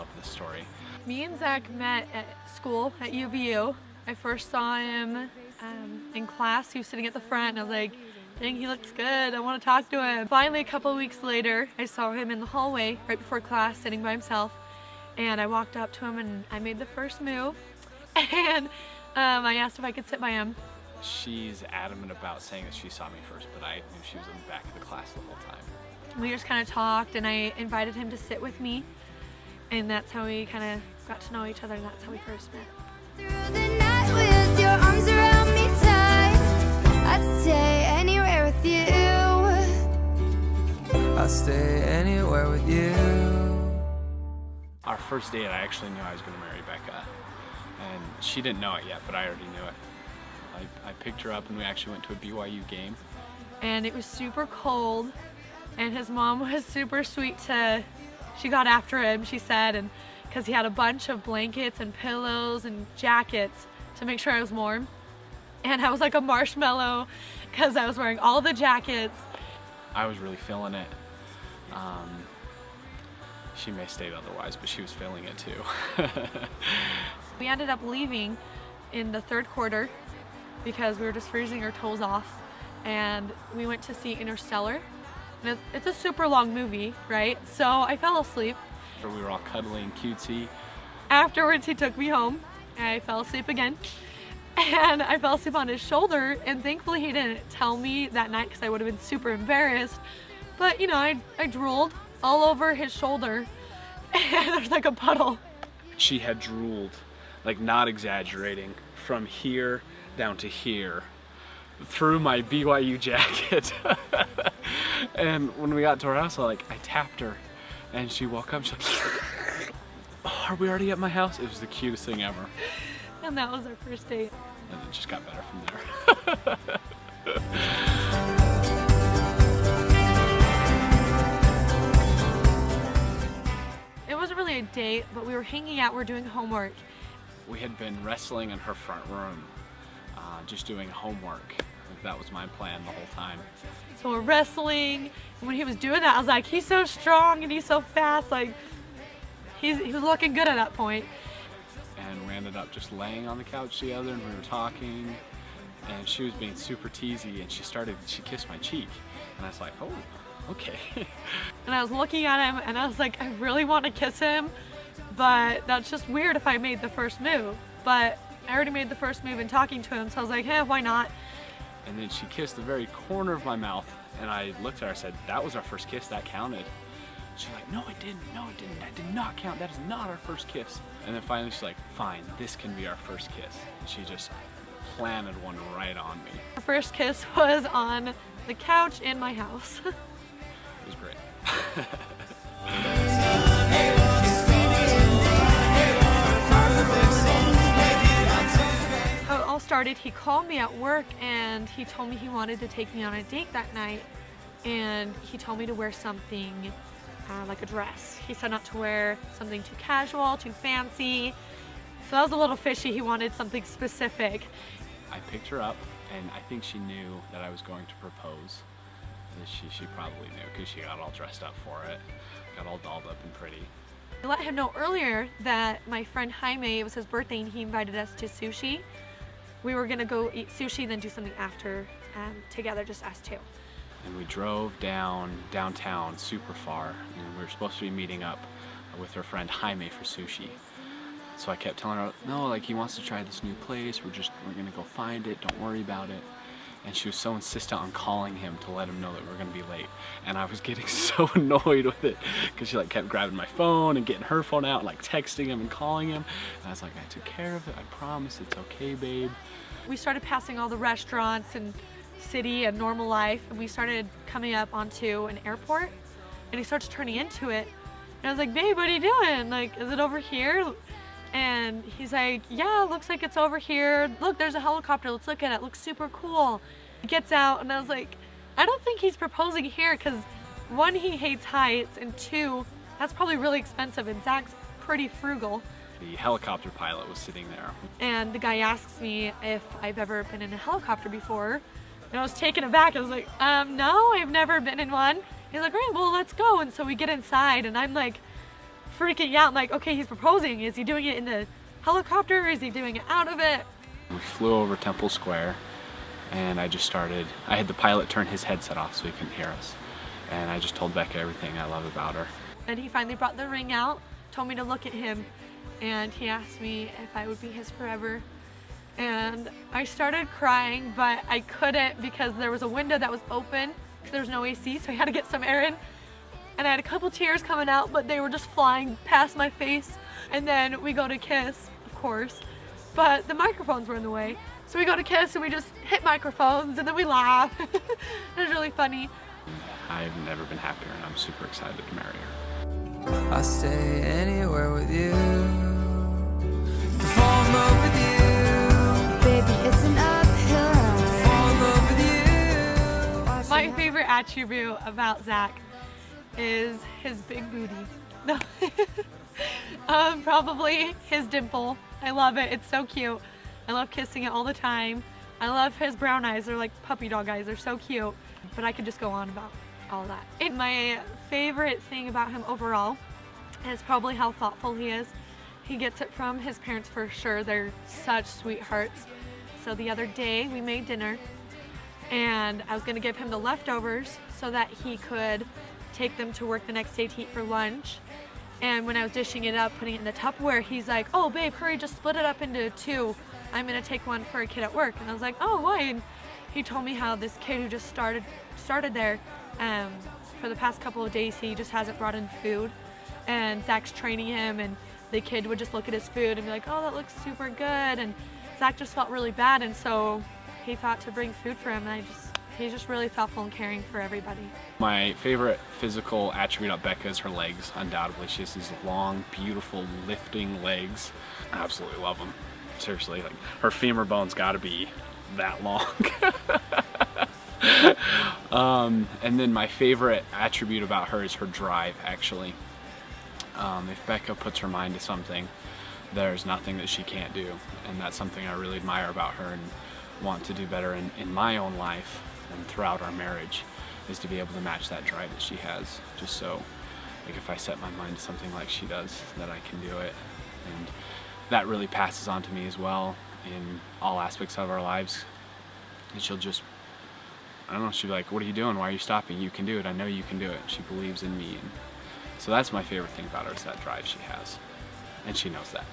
love this story. Me and Zach met at school at UVU. I first saw him in class. He was sitting at the front and I was like, dang, he looks good. I want to talk to him. Finally, a couple of weeks later, I saw him in the hallway right before class sitting by himself. And I walked up to him and I made the first move. And I asked if I could sit by him. She's adamant about saying that she saw me first, but I knew she was in the back of the class the whole time. We just kind of talked and I invited him to sit with me. And that's how we kind of got to know each other, and that's how we first met. Through the night with your arms around me tight, I'd stay anywhere with you. I'll stay anywhere with you. Our first date, I actually knew I was going to marry Becca, and she didn't know it yet, but I already knew it. I picked her up and we actually went to a BYU game. And it was super cold, and his mom was super sweet she got after him, she said, and because he had a bunch of blankets and pillows and jackets to make sure I was warm. And I was like a marshmallow because I was wearing all the jackets. I was really feeling it. She may state otherwise, but she was feeling it too. We ended up leaving in the third quarter because we were just freezing our toes off, and we went to see Interstellar. And it's a super long movie, right? So I fell asleep. We were all cuddly and cutesy. Afterwards, he took me home. I fell asleep again. And I fell asleep on his shoulder, and thankfully he didn't tell me that night because I would have been super embarrassed. But you know, I drooled all over his shoulder and there's like a puddle. She had drooled, like not exaggerating, from here down to here through my BYU jacket. And when we got to our house, I tapped her and she woke up. She's like, oh, are we already at my house? It was the cutest thing ever. And that was our first date. And it just got better from there. It wasn't really a date, but we were hanging out, we were doing homework. We had been wrestling in her front room, just doing homework. That was my plan the whole time. So we're wrestling, and when he was doing that, I was like, he's so strong and he's so fast. Like, he was looking good at that point. And we ended up just laying on the couch together, and we were talking, and she was being super teasy, and she kissed my cheek, and I was like, oh, okay. And I was looking at him, and I was like, I really want to kiss him, but that's just weird if I made the first move. But I already made the first move in talking to him, so I was like, hey, why not? And then she kissed the very corner of my mouth, and I looked at her, I said, that was our first kiss, that counted. She's like, no, it didn't, that did not count, that is not our first kiss. And then finally she's like, fine, this can be our first kiss. And she just planted one right on me. Our first kiss was on the couch in my house. It was great. How it all started, he called me at work and he told me he wanted to take me on a date that night, and he told me to wear something like a dress. He said not to wear something too casual, too fancy. So that was a little fishy. He wanted something specific. I picked her up, and I think she knew that I was going to propose. She probably knew because she got all dressed up for it, got all dolled up and pretty. I let him know earlier that my friend Jaime, it was his birthday, and he invited us to sushi. We were gonna go eat sushi, then do something after together, just us two. And we drove downtown super far, and we were supposed to be meeting up with her friend Jaime for sushi. So I kept telling her, no, like he wants to try this new place, we're gonna go find it, don't worry about it. And she was so insistent on calling him to let him know that we were gonna be late. And I was getting so annoyed with it because she kept grabbing my phone and getting her phone out and texting him and calling him. And I was like, I took care of it, I promise, it's okay, babe. We started passing all the restaurants and city and normal life, and we started coming up onto an airport, and he starts turning into it. And I was like, babe, what are you doing? Like, is it over here? And he's like, yeah, looks like it's over here. Look, there's a helicopter. Let's look at it. It looks super cool. He gets out, and I was like, I don't think he's proposing here because, one, he hates heights, and two, that's probably really expensive, and Zach's pretty frugal. The helicopter pilot was sitting there. And the guy asks me if I've ever been in a helicopter before. And I was taken aback. I was like, no, I've never been in one. He's like, great, well, let's go. And so we get inside, and I'm like freaking out. I'm like, okay, he's proposing. Is he doing it in the helicopter or is he doing it out of it? We flew over Temple Square, and I had the pilot turn his headset off so he couldn't hear us. And I just told Becca everything I love about her. And he finally brought the ring out, told me to look at him, and he asked me if I would be his forever. And I started crying, but I couldn't because there was a window that was open because there was no AC, so I had to get some air in. And I had a couple tears coming out, but they were just flying past my face. And then we go to kiss, of course, but the microphones were in the way. So we go to kiss and we just hit microphones and then we laugh. It was really funny. I've never been happier, and I'm super excited to marry her. I'll stay anywhere with you. To fall in love with you. Baby, it's an uphill ride. Fall in love with you. My favorite attribute about Zac is his big booty. No. Probably his dimple. I love it. It's so cute. I love kissing it all the time. I love his brown eyes. They're like puppy dog eyes. They're so cute. But I could just go on about all that. And my favorite thing about him overall is probably how thoughtful he is. He gets it from his parents for sure. They're such sweethearts. So the other day we made dinner and I was gonna give him the leftovers so that he could take them to work the next day to eat for lunch. And when I was dishing it up, putting it in the Tupperware, he's like, oh babe, hurry, just split it up into two. I'm gonna take one for a kid at work. And I was like, oh, why? And he told me how this kid who just started there, for the past couple of days, he just hasn't brought in food. And Zac's training him, and the kid would just look at his food and be like, oh, that looks super good. And Zac just felt really bad, and so he thought to bring food for him, and he's just really thoughtful and caring for everybody. My favorite physical attribute of Becca is her legs, undoubtedly. She has these long, beautiful, lifting legs. I absolutely love them. Seriously, like, her femur bone's gotta be that long. And then my favorite attribute about her is her drive, actually. If Becca puts her mind to something, there's nothing that she can't do. And that's something I really admire about her and want to do better in my own life and throughout our marriage, is to be able to match that drive that she has. Just so, like, if I set my mind to something like she does, that I can do it. And that really passes on to me as well in all aspects of our lives. And she'll just, I don't know, she'll be like, what are you doing? Why are you stopping? You can do it. I know you can do it. She believes in me. And so that's my favorite thing about her, is that drive she has. And she knows that.